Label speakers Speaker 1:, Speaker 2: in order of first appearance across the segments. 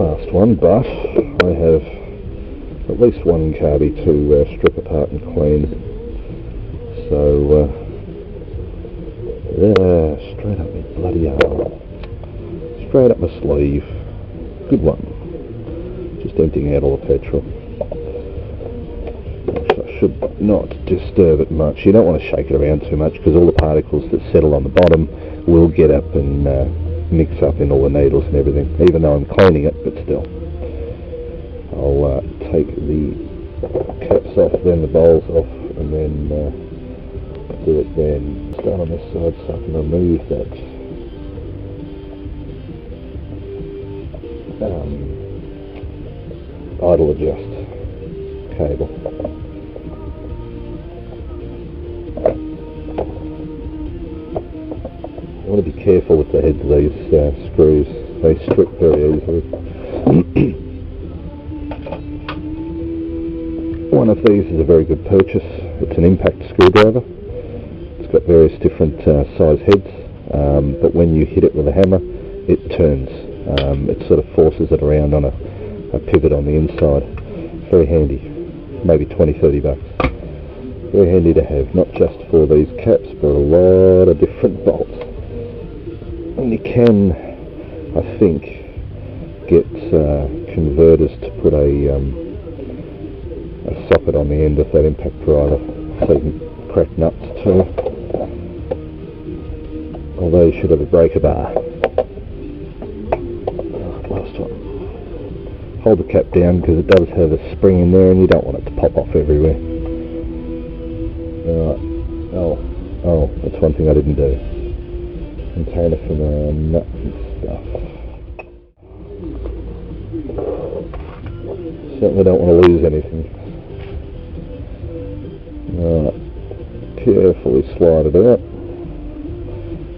Speaker 1: fast one, but I have at least one Carby to strip apart and clean. So, yeah, straight up my bloody arm. Straight up my sleeve. Good one. Just emptying out all the petrol. I should not disturb it much. You don't want to shake it around too much because all the particles that settle on the bottom will get up and mix up in all the needles and everything, even though I'm cleaning it, but still. I'll take the caps off, then the bowls off, and then do it then. Start on this side so I can remove that idle adjust cable. I want to be careful with the heads of these screws. They strip very easily. One of these is a very good purchase. It's an impact screwdriver. It's got various different size heads, but when you hit it with a hammer, it turns. It sort of forces it around on a pivot on the inside. Very handy. Maybe 20-30 bucks. Very handy to have, not just for these caps, but a lot of different bolts. And you can, I think, get converters to put a socket on the end of that impact driver so you can crack nuts too. Although you should have a breaker bar. Last one. Hold the cap down because it does have a spring in there and you don't want it to pop off everywhere. Oh, that's one thing I didn't do. Container for the nuts and stuff. Certainly don't want to lose anything. Carefully slide it out.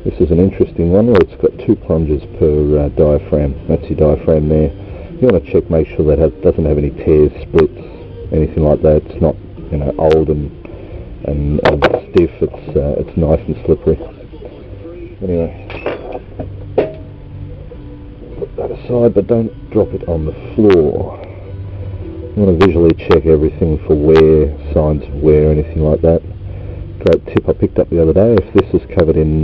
Speaker 1: This is an interesting one where it's got 2 plunges per diaphragm. That's your diaphragm there. You want to check, make sure that it doesn't have any tears, splits, anything like that. It's not, you know, old and stiff. It's nice and slippery. Anyway, put that aside, but don't drop it on the floor. You want to visually check everything for wear, signs of wear, anything like that. Great tip I picked up the other day: if this is covered in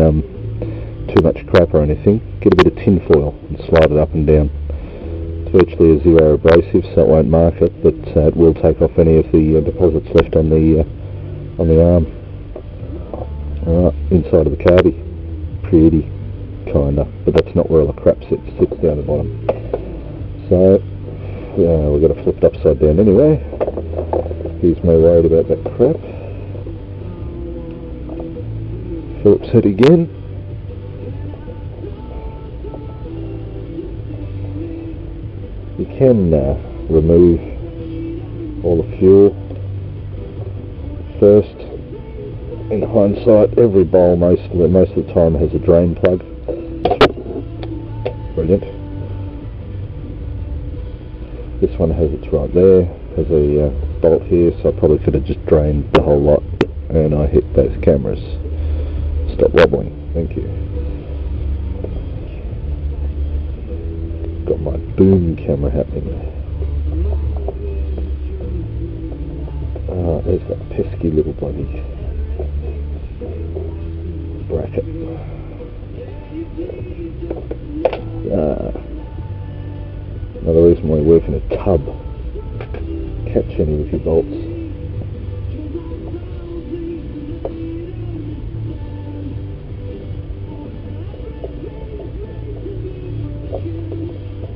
Speaker 1: too much crap or anything, get a bit of tin foil and slide it up and down. It's virtually a zero abrasive, so it won't mark it, but it will take off any of the deposits left on the arm. Alright, inside of the Carby. Pretty, kinda, but that's not where all the crap sits. Sits down the bottom. So, yeah, we've got it flipped upside down anyway. Here's my worried about that crap. Phillips head again. You can remove all the fuel first. In hindsight, every bowl most of the time has a drain plug. Brilliant. This one has its right there. Has a bolt here, so I probably could have just drained the whole lot. And I hit both cameras. Stop wobbling. Thank you. Got my boom camera happening. Ah, there's that pesky little bloody bracket. Another reason why you work in a tub. Catch any of your bolts.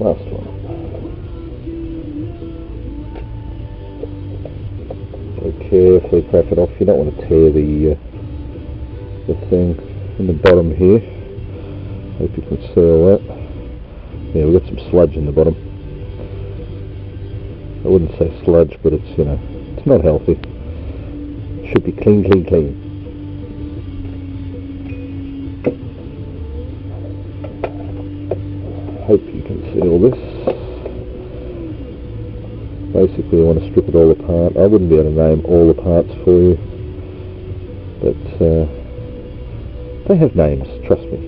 Speaker 1: Last one. So carefully crack it off. You don't want to tear the thing in the bottom here. Hope you can see all that. Yeah, we've got some sludge in the bottom. I wouldn't say sludge, but it's, you know, it's not healthy. It should be clean, clean, clean. Hope you can see all this. Basically, I want to strip it all apart. I wouldn't be able to name all the parts for you, but they have names, trust me.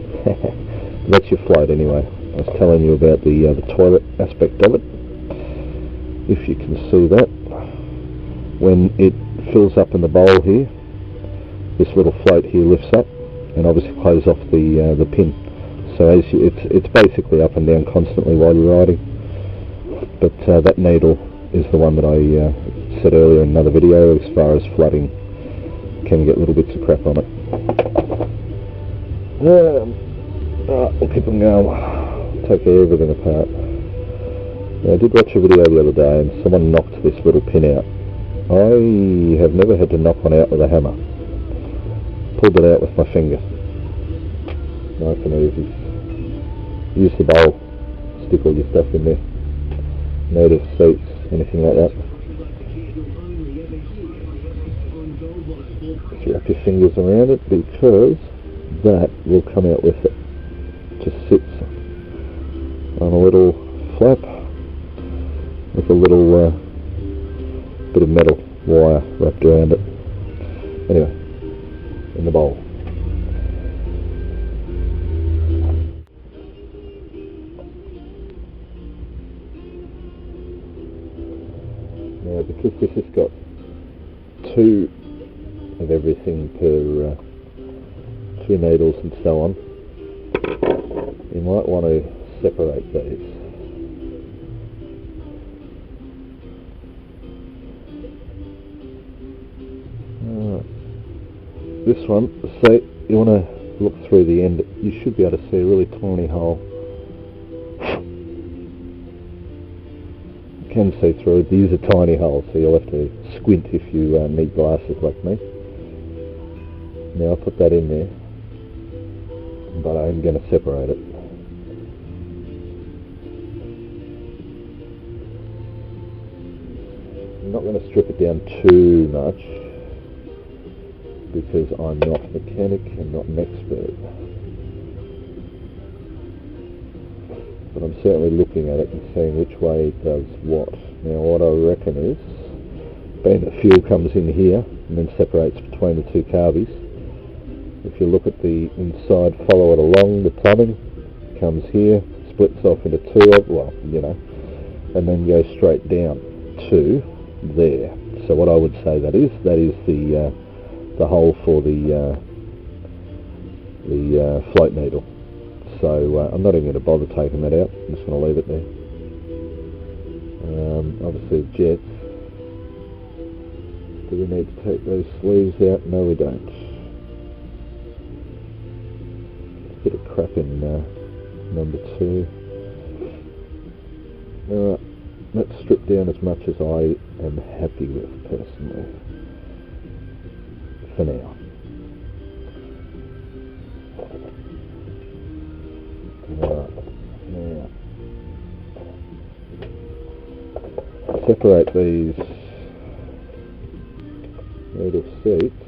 Speaker 1: That's your float anyway. I was telling you about the toilet aspect of it. If you can see that, when it fills up in the bowl here, this little float here lifts up and obviously closes off the pin. So as it's basically up and down constantly while you're riding. But that needle is the one that I said earlier in another video, as far as flooding, can get little bits of crap on it. We'll keep them going. Take everything apart. Now, I did watch a video the other day and someone knocked this little pin out. I have never had to knock one out with a hammer. Pulled it out with my finger. Nice and easy. Use the bowl. Stick all your stuff in there. Native seats, anything like that. Just wrap your fingers around it, because that will come out with it. Just sits on a little flap with a little bit of metal wire wrapped around it. Anyway, in the bowl. Now, because this has got two of everything per two needles and so on, you might want to separate these. This one, so you want to look through the end, you should be able to see a really tiny hole. You can see through it. These are tiny holes, so you'll have to squint if you need glasses like me. Now I'll put that in there, but I'm going to separate it. I'm not going to strip it down too much, because I'm not a mechanic and not an expert. But I'm certainly looking at it and seeing which way it does what. Now what I reckon is, being that fuel comes in here and then separates between the two Carbys, if you look at the inside, follow it along, the plumbing comes here, splits off into two, and then goes straight down to there. So what I would say that is the hole for the float needle. So I'm not even going to bother taking that out. I'm just going to leave it there. Obviously jets. Do we need to take those sleeves out? No, we don't. A bit of crap in number 2. Alright, let's strip down as much as I am happy with personally. For now. Now, separate these little seats.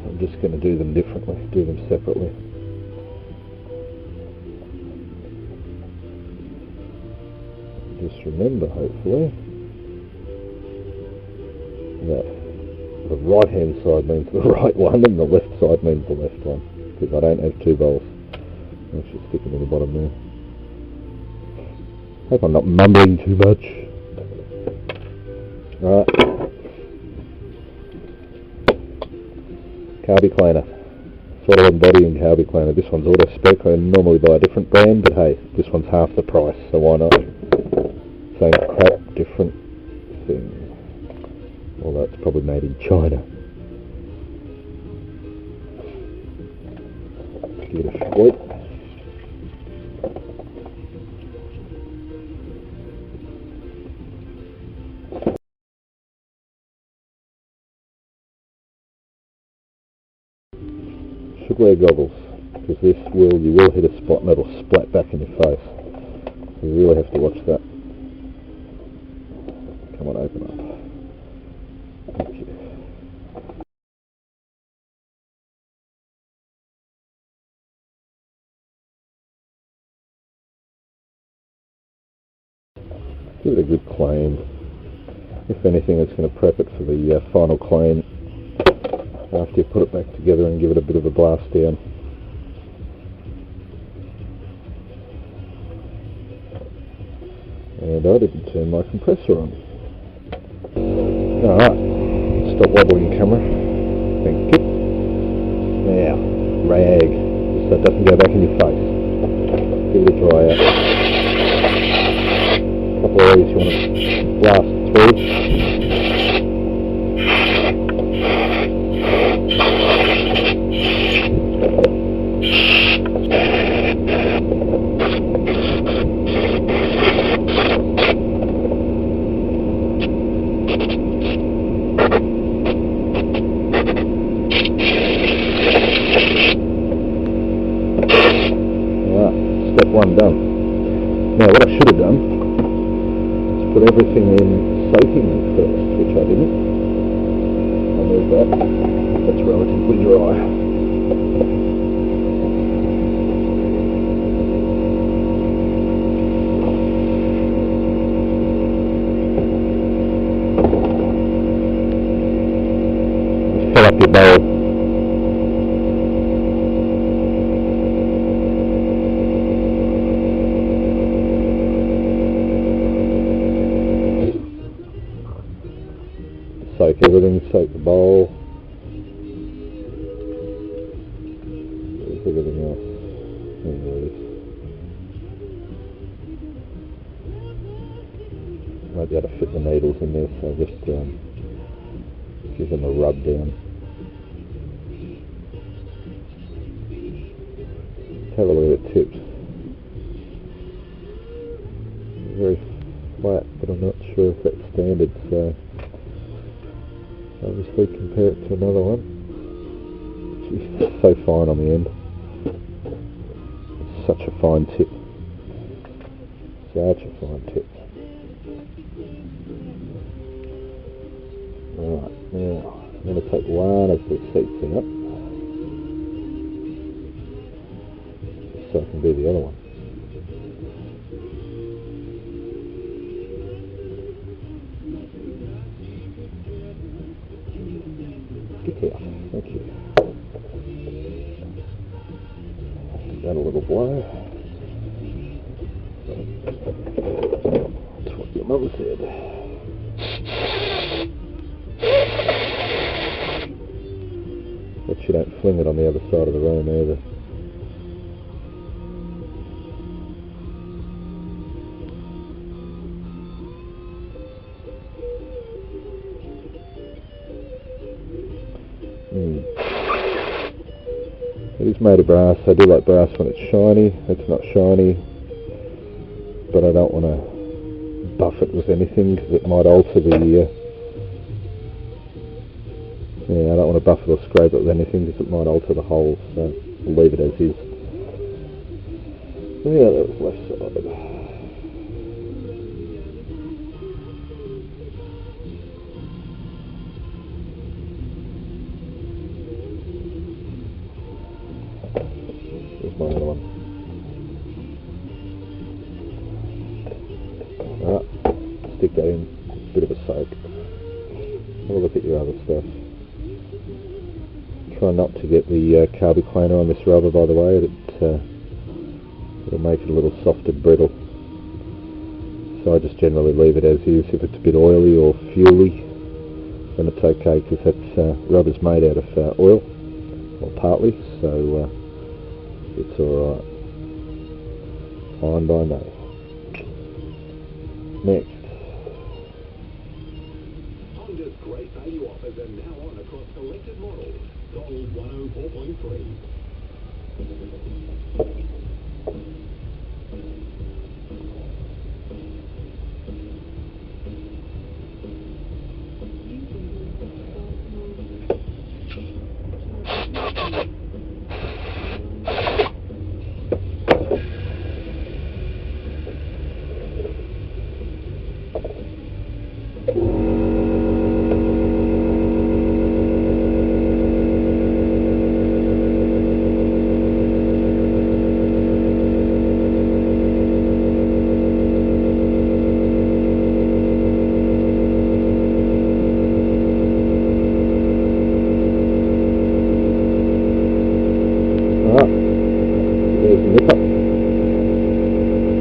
Speaker 1: I'm just going to do them differently, do them separately. Just remember, hopefully, that the right hand side means the right one and the left side means the left one, because I don't have two bowls. I should stick them in the bottom there. Hope I'm not mumbling too much. Alright. Carby cleaner. Throttle and body and Carby cleaner. This one's auto spec. I normally buy a different brand, but hey, this one's half the price, so why not? Same crap, different thing. Although it's probably made in China. Give it a squeak. Should wear goggles, because you will hit a spot and it'll splat back in your face. So you really have to watch that. Come on, open up. Thank you. Give it a good clean. If anything, it's going to prep it for the final clean after you put it back together and give it a bit of a blast down. And I didn't turn my compressor on. Alright, stop wobbling camera. Thank you. Now, rag, so it doesn't go back in your face. Give it a dry out. A couple of these you want to blast through. One done. Now what I should have done is put everything in soaking first, which I didn't. I'll move that. That's relatively dry. Just fill up your bowl. Soak everything, soak the bowl. There's everything else. There it is. Might be able to fit the needles in there, so just give them a rub down. Let's have a look at the tips. Very flat, but I'm not sure if that's standard, so obviously compare it to another one. Jeez, so fine on the end. Such a fine tip. Such a fine tip. Alright, now I'm going to take one of the seats out so I can do the other one. Thank you. Give that a little blow. That's what your mum said. But you don't fling it on the other side of the room either. It is made of brass. I do like brass when it's shiny. It's not shiny, but I don't want to buff it with anything because it might alter the I don't want to buff it or scrape it with anything because it might alter the holes, so we'll leave it as is. Yeah, that was left side. My other one. Stick that in, bit of a soak. Have a look at your other stuff. Try not to get the Carby cleaner on this rubber, by the way. It'll make it a little soft and brittle. So I just generally leave it as is. If it's a bit oily or fuely, then it's okay because that's rubber's made out of oil, or partly. So it's alright. Fine by me. Next.
Speaker 2: Honda's great value offers are now on across selected models. Gold 104.3.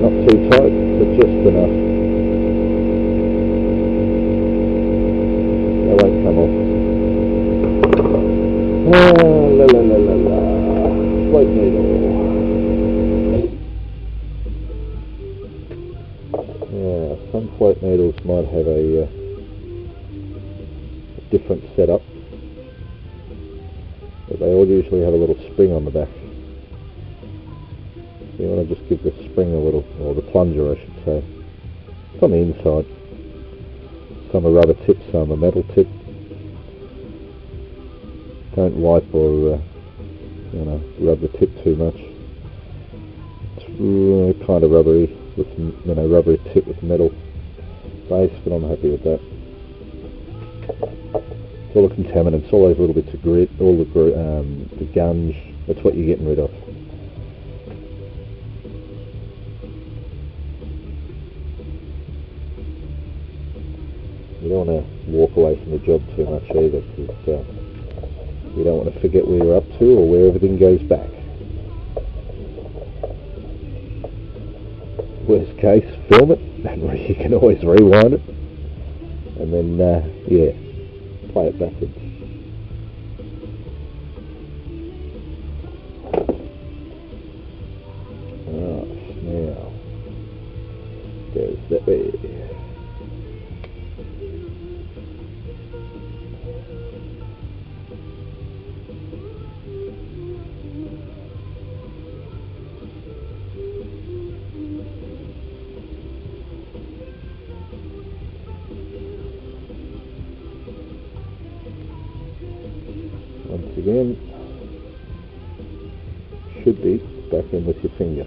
Speaker 1: Not too tight, but just enough. Some float needles might have a different setup, but they all usually have a little spring on the back. So you want to just give the spring a little, or the plunger I should say. It's on the inside. Some are rubber tip, some are metal tip. Don't wipe or rub the tip too much. It's kind of rubbery, with rubbery tip with metal base, but I'm happy with that. It's all the contaminants, all those little bits of grit, all the gunge. That's what you're getting rid of. You don't want to walk away from the job too much either, because you don't want to forget where you're up to or where everything goes back. Worst case, film it, and you can always rewind it, and then, play it backwards. Now, goes that way. Once again, should be back in with your finger.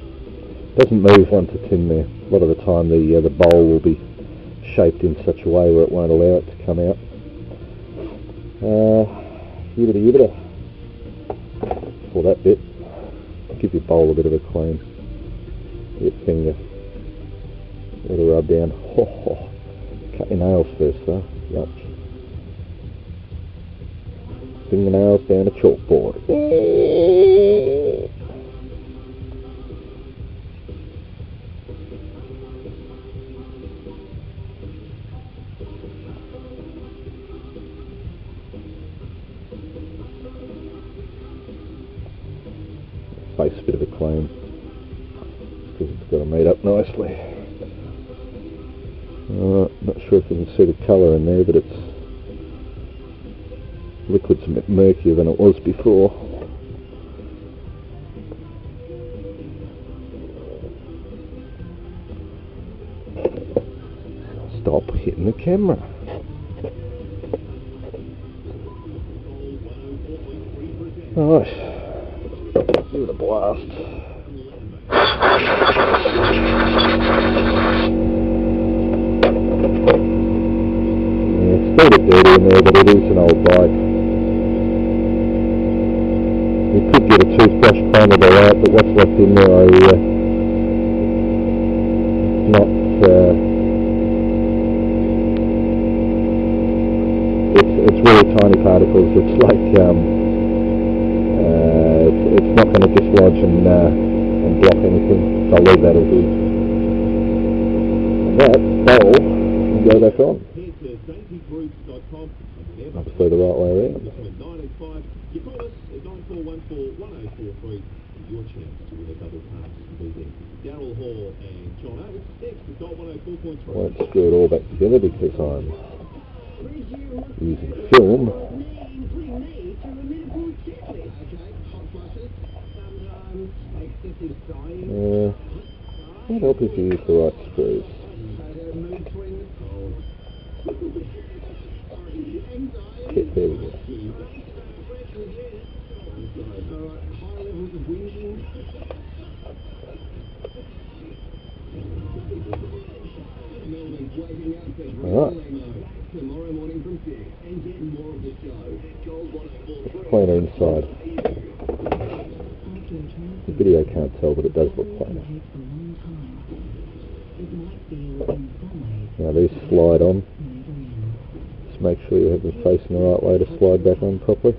Speaker 1: Doesn't move once it's in there. A lot of the time the bowl will be shaped in such a way where it won't allow it to come out. Yibbida. For that bit, give your bowl a bit of a clean. Your finger, a little rub down. Cut your nails first though. Yup. Fingernails down a chalkboard. Face a bit of a clean, because it's got to meet up nicely. Not sure if you can see the colour in there, but it's liquid's a bit murkier than it was before. Stop hitting the camera. Alright, give it a blast. It's still a bit dirty in there, but it is an old bike. You could get a toothbrush cleaner all out, but what's left in there it's really tiny particles. It's like it's not going to dislodge and block anything. So I'll leave that as is. And that bowl can go back on. Obviously the right way around.
Speaker 2: You call us at 94141043 your chance to win a double pass meeting. Daryl Hall and John Oates next to Dot 104.3.
Speaker 1: I won't screw it all back together because I'm using film. Might help if you use the right screws. Okay, there we go. Alright. Cleaner inside. The video can't tell, but it does look cleaner. Now these slide on. Just make sure you have them facing the right way to slide back on properly.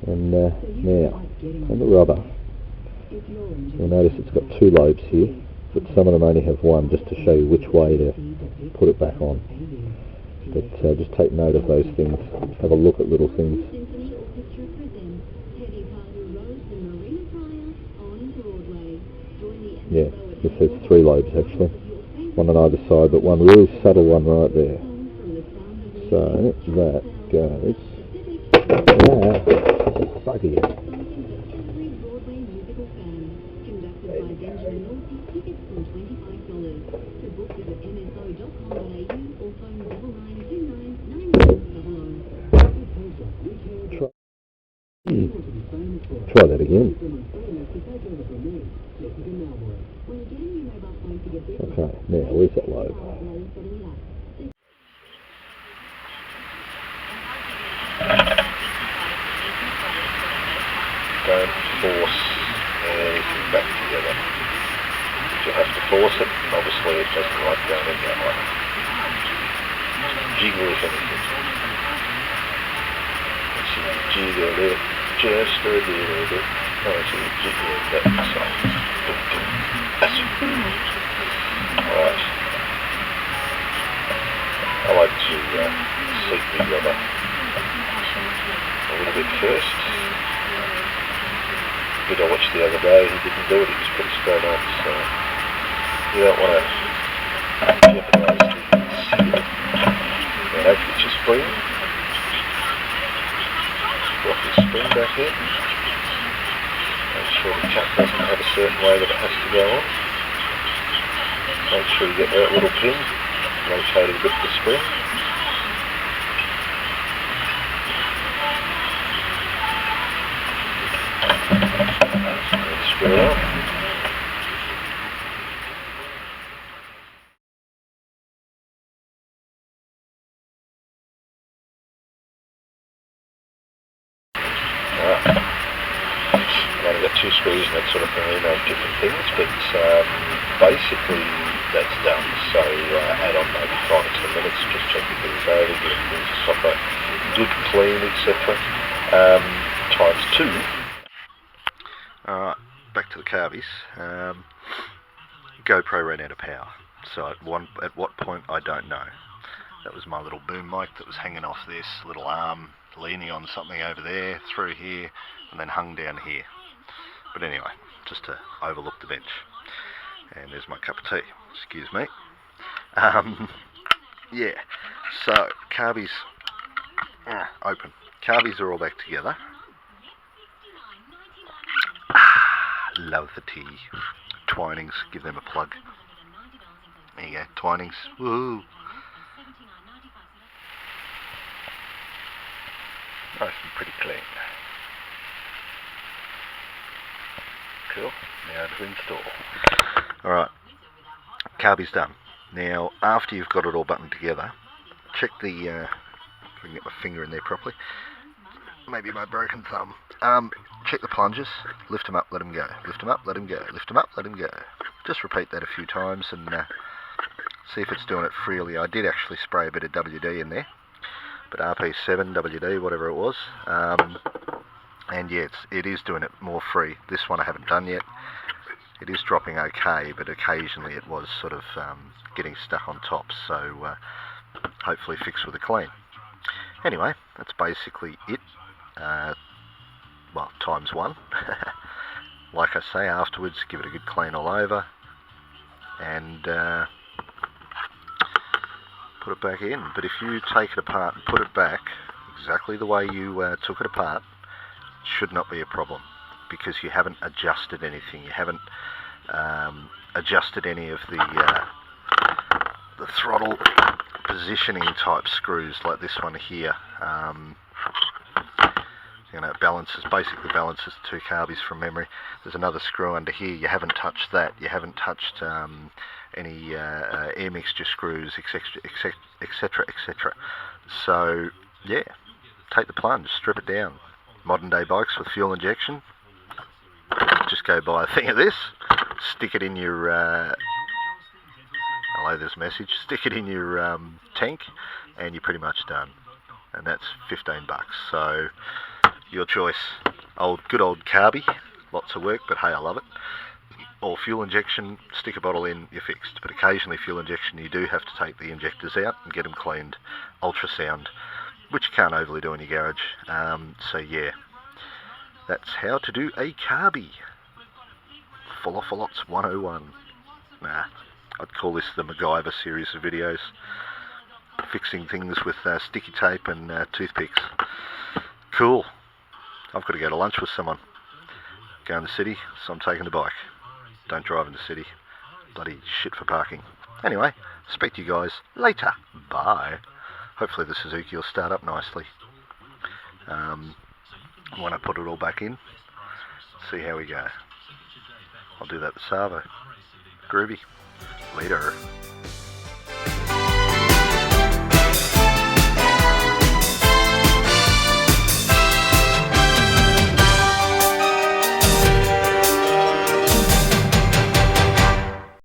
Speaker 1: And now, on the rubber, you'll notice it's got two lobes here, but some of them only have one, just to show you which way to put it back on. But just take note of those things. Have a look at little things. Yeah, This has 3 lobes actually, one on either side, but one really subtle one right there. So that goes there. Buggy it. Try that again. Okay, now where's that lobe?
Speaker 3: Don't force anything back together. You have to force it, obviously it doesn't like going in that way. Jiggle if anything. So you jiggle it just a little bit. Oh, so you jiggle it that side. That's it. Alright. I like to seat the rubber a little bit first. But I watched the other day, he didn't do it, he just put it straight on, so you don't want to jeopardise the seal. Now don't forget your spring. Drop your spring back in. Make sure the cap doesn't have a certain way that it has to go on. Make sure you get that little pin, rotate it a bit with the spring. Screw it up. I've only got 2 screws and that sort of thing, you know, different things, but basically that's done. So add on maybe 5 or 10 minutes, just check the things over, get things proper, good clean, etc. Times 2. Alright, back to the Carbys. GoPro ran out of power, so at what point I don't know. That was my little boom mic that was hanging off this little arm, leaning on something over there, through here, and then hung down here. But anyway, just to overlook the bench. And there's my cup of tea, excuse me. Yeah, so Carbys open. Carbys are all back together. Love the tea. Twinings, give them a plug. There you go, Twinings. Woohoo! Nice and pretty clean. Cool. Now to install. Alright, Carby's done. Now, after you've got it all buttoned together, check the, if I can get my finger in there properly, maybe my broken thumb. Check the plunges, lift them up, let them go. Lift them up, let them go. Lift them up, let them go. Just repeat that a few times and see if it's doing it freely. I did actually spray a bit of WD in there, but RP7, WD, whatever it was. And yeah, it is doing it more free. This one I haven't done yet. It is dropping okay, but occasionally it was sort of getting stuck on top, so hopefully fixed with a clean. Anyway, that's basically it. Well, times 1. Like I say, afterwards give it a good clean all over and put it back in. But if you take it apart and put it back exactly the way you took it apart, it should not be a problem, because you haven't adjusted anything. You haven't adjusted any of the throttle positioning type screws like this one here. You know, it basically balances the 2 Carbys from memory. There's another screw under here. You haven't touched that. You haven't touched any air mixture screws, etc, etc. So yeah, take the plunge, strip it down. Modern day bikes with fuel injection, just go buy a thing of this, stick it in your hello, this message, stick it in your tank, and you're pretty much done. And that's $15. So your choice. Good old Carby, lots of work, but hey, I love it. Or fuel injection, stick a bottle in, you're fixed. But occasionally fuel injection, you do have to take the injectors out and get them cleaned, ultrasound, which you can't overly do in your garage. So yeah, that's how to do a Carby. Falloffalots 101. Nah, I'd call this the MacGyver series of videos. Fixing things with sticky tape and toothpicks. Cool. I've got to go to lunch with someone. Go in the city, so I'm taking the bike. Don't drive in the city. Bloody shit for parking. Anyway, speak to you guys later. Bye. Hopefully the Suzuki will start up nicely. When I put it all back in, see how we go. I'll do that with Savo. Groovy. Later.